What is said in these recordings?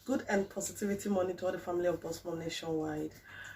Good and positivity morning to all the family of BOSSMOM nationwide.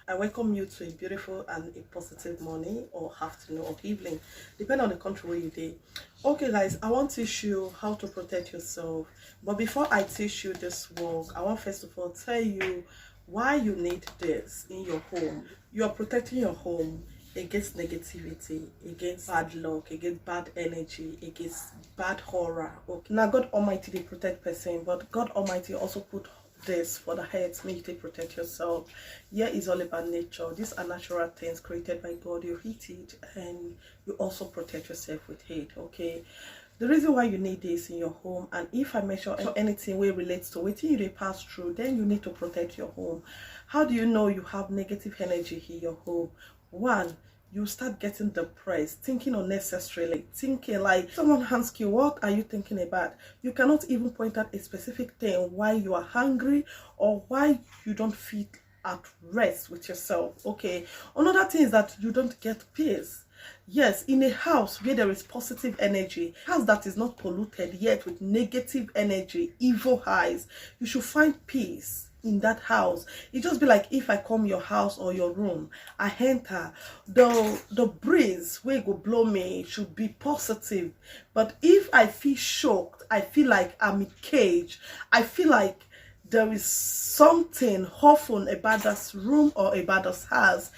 I welcome you to a beautiful and a positive morning or afternoon or evening, depending on the country where you did. Okay guys, I want to teach you how to protect yourself. But before I teach you this work, I want first of all tell you why you need this in your home. You are protecting your home against negativity, against bad luck, against bad energy, against bad aura. Okay. Now God Almighty they protect person, but God Almighty also put this for the heads, make you protect yourself. Yeah, it's all about nature. These are natural things created by God. You eat it and you also protect yourself with it. Okay. The reason why you need this in your home, and if I measure anything where relates to what you pass through, then you need to protect your home. How do you know you have negative energy in your home? One, you start getting depressed, thinking unnecessarily, thinking like someone asks you, what are you thinking about? You cannot even point out a specific thing why you are hungry or why you don't feel at rest with yourself. Okay, another thing is that you don't get peace. Yes, in a house where there is positive energy, house that is not polluted yet with negative energy, evil eyes, you should find peace in that house. It just be like if I come your house or your room, I enter, the breeze where go blow me should be positive. But if I feel shocked, I feel like I'm in cage, I feel like there is something awful about this room or about this house,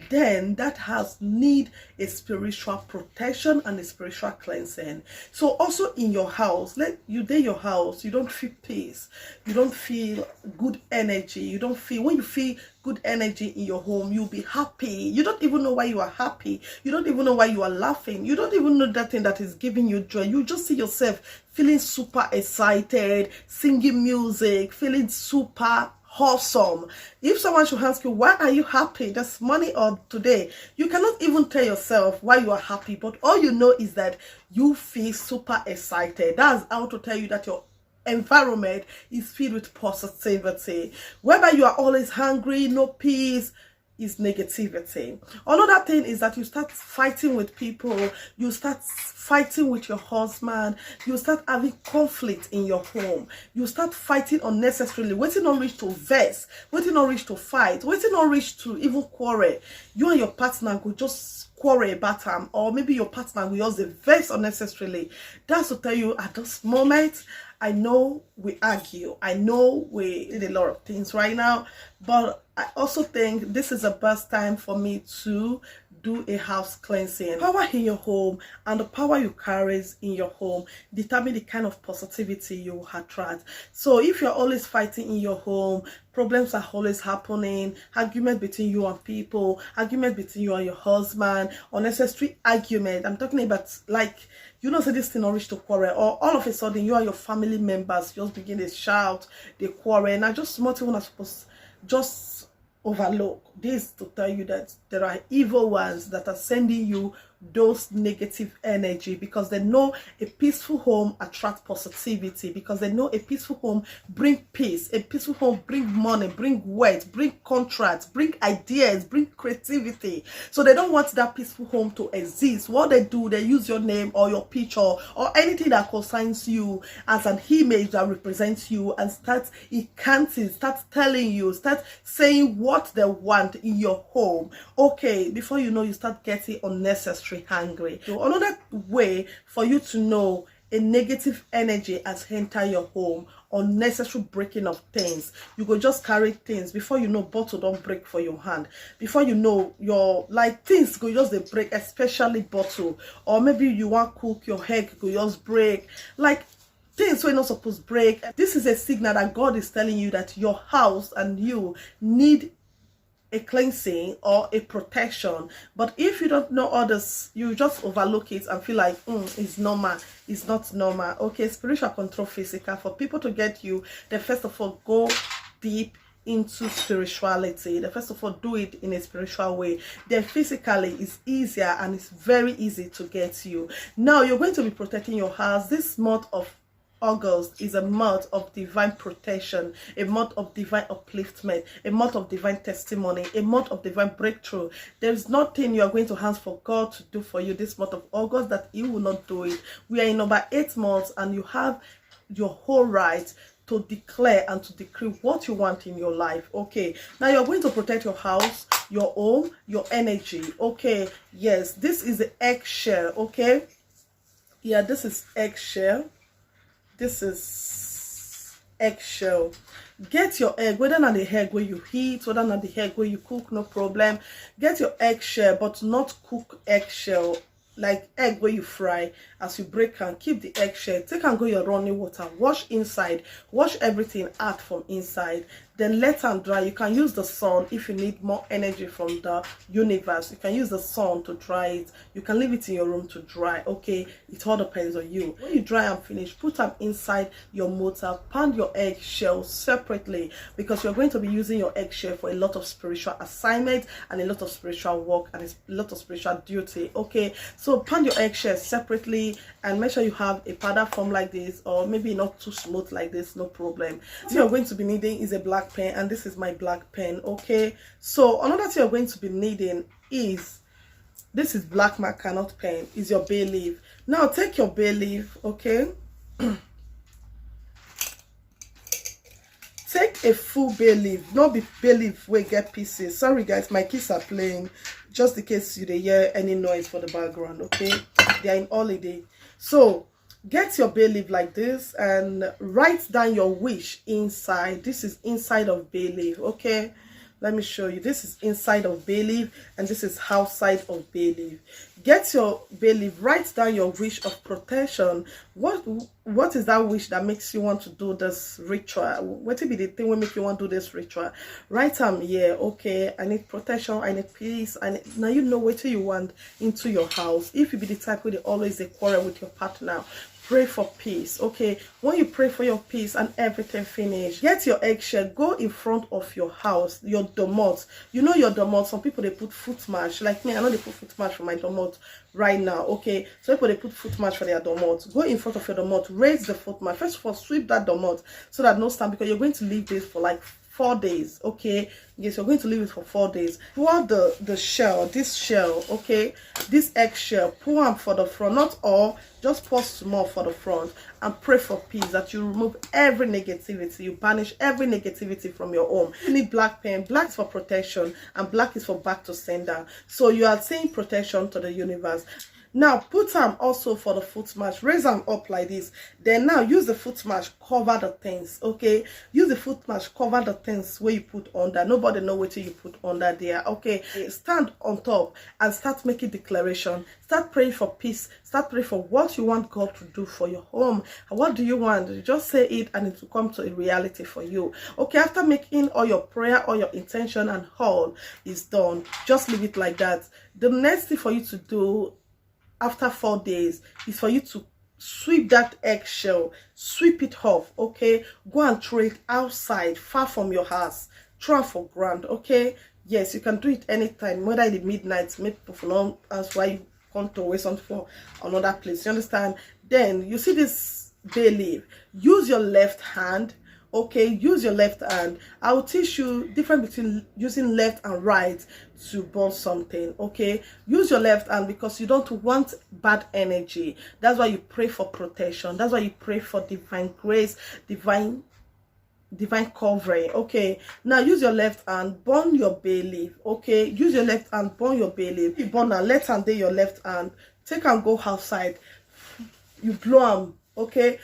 then that house need a spiritual protection and a spiritual cleansing. So also in your house, let you day your house, you don't feel peace, you don't feel good energy, you don't feel, when you feel good energy in your home, you'll be happy. You don't even know why you are happy, you don't even know why you are laughing, you don't even know that thing that is giving you joy. You just see yourself feeling super excited, singing music, feeling super awesome. If someone should ask you, why are you happy this morning or today, you cannot even tell yourself why you are happy, but all you know is that you feel super excited. That's how to tell you that your environment is filled with positivity. Whether you are always hungry, no peace, is negativity. Another thing is that you start fighting with people, you start fighting with your husband, you start having conflict in your home, you start fighting unnecessarily, waiting on reach to vex, waiting on reach to fight, waiting on reach to even quarrel. You and your partner could just quarrel about them, or maybe your partner will use the vex unnecessarily. That's to tell you at this moment, I know we argue, I know we did a lot of things right now, but I also think this is the best time for me to do a house cleansing. Power in your home and the power you carry in your home determine the kind of positivity you attract. So if you're always fighting in your home, problems are always happening, argument between you and people, argument between you and your husband, unnecessary argument. I'm talking about like, you know, say this thing or reach to quarrel, or all of a sudden you and your family members just begin to shout, they quarrel, and I just small thing are supposed just overlook this to tell you that there are evil ones that are sending you those negative energy, because they know a peaceful home attracts positivity, because they know a peaceful home bring peace, a peaceful home bring money, bring wealth, bring contracts, bring ideas, bring creativity. So they don't want that peaceful home to exist. What they do, they use your name or your picture or anything that concerns you as an image that represents you, and start canting, start telling you, start saying what they want in your home. Okay, before you know, you start getting unnecessary hungry. So another way for you to know a negative energy has entered your home, unnecessary breaking of things, you go just carry things, before you know bottle don't break for your hand, before you know your like things go just they break, especially bottle, or maybe you want cook your egg go just break, like things we're not supposed to break. This is a signal that God is telling you that your house and you need a cleansing or a protection. But if you don't know others, you just overlook it and feel like it's normal. It's not normal. Okay, spiritual control physical. For people to get you, they first of all go deep into spirituality. They first of all do it in a spiritual way. Then physically it's easier and it's very easy to get you. Now you're going to be protecting your house. This month of August is a month of divine protection, a month of divine upliftment, a month of divine testimony, a month of divine breakthrough. There's nothing you are going to ask for God to do for you this month of August that He will not do it. We are in number 8 months, and you have your whole right to declare and to decree what you want in your life. Okay, now you're going to protect your house, your home, your energy. Okay, yes, this is the eggshell. Okay, yeah, this is eggshell. This is eggshell. Get your egg, whether not the egg where you heat, whether not the egg where you cook, no problem. Get your eggshell, but not cook eggshell, like egg where you fry. As you break and keep the eggshell, take and go your running water, wash inside, wash everything out from inside, then let them dry. You can use the sun if you need more energy from the universe. You can use the sun to dry it. You can leave it in your room to dry. Okay, it all depends on you. When you dry and finish, put them inside your motor. Pound your eggshell separately, because you're going to be using your eggshell for a lot of spiritual assignment and a lot of spiritual work and a lot of spiritual duty. Okay, so pound your eggshell separately and make sure you have a powder form like this, or maybe not too smooth like this, no problem. What you're going to be needing is a black pen, and this is my black pen. Okay, so another thing you're going to be needing is, this is black marker, not pen, is your bay leaf. Now take your bay leaf. Okay, take a full bay leaf, not be bay leaf where get pieces. Sorry guys, my kids are playing, just in case you hear any noise for the background. Okay, they are in holiday. So get your bay leaf like this and write down your wish inside. This is inside of bay leaf. Okay, let me show you. This is inside of bay leaf and this is outside of bay leaf. Get your bay leaf, write down your wish of protection. What is that wish that makes you want to do this ritual? What will be the thing will make you want to do this ritual? Write them here. Okay, I need protection, I need peace, now you know what you want into your house. If you be the type where they always quarrel with your partner, pray for peace. Okay, when you pray for your peace and everything finish, get your eggshell, go in front of your house, your domot. You know your domot, some people they put footmarch, like me, I know they put footmarch for my domot right now. Okay, so people they put footmarch for their domot. Go in front of your domot, raise the footmarch. First of all, sweep that domot so that no stand, because you're going to leave this for like 4 days. Okay, yes, you're going to leave it for 4 days. Pour the shell, this shell, okay, this eggshell, pour them for the front, not all, just pour small for the front, and pray for peace, that you remove every negativity, you banish every negativity from your home. You need black pen. Black is for protection and black is for back to sender, so you are saying protection to the universe. Now put them also for the footmarch, raise them up like this. Then now use the footmarch, cover the things. Okay, use the footmarch, cover the things where you put under. Nobody know what you put under there. Okay, stand on top and start making declaration. Start praying for peace. Start praying for what you want God to do for your home. What do you want? You just say it and it will come to a reality for you. Okay, after making all your prayer, all your intention and all is done, just leave it like that. The next thing for you to do after 4 days is for you to sweep that eggshell, sweep it off. Okay, go and throw it outside, far from your house, throw it for ground. Okay, yes, you can do it anytime, whether in the midnight. Make people know as why you want to wait something for another place, you understand? Then you see this bay leaf, use your left hand. Okay, use your left hand. I will teach you difference between using left and right to burn something. Okay, use your left hand because you don't want bad energy. That's why you pray for protection. That's why you pray for divine grace, divine covering. Okay, now use your left hand, burn your bay leaf. Okay, use your left hand, burn your bay leaf. You burn and left hand, then your left hand, take and go outside, you blow them. Okay,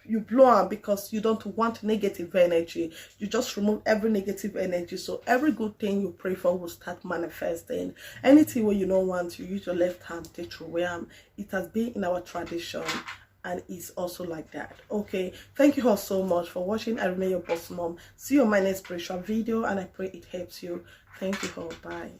you blow them because you don't want negative energy. You just remove every negative energy, so every good thing you pray for will start manifesting. Anything where you don't want, you use your left hand, take through them. It has been in our tradition and it's also like that. Okay, thank you all so much for watching. I remain your boss mom. See you on my next spiritual video and I pray it helps you. Thank you all. Bye.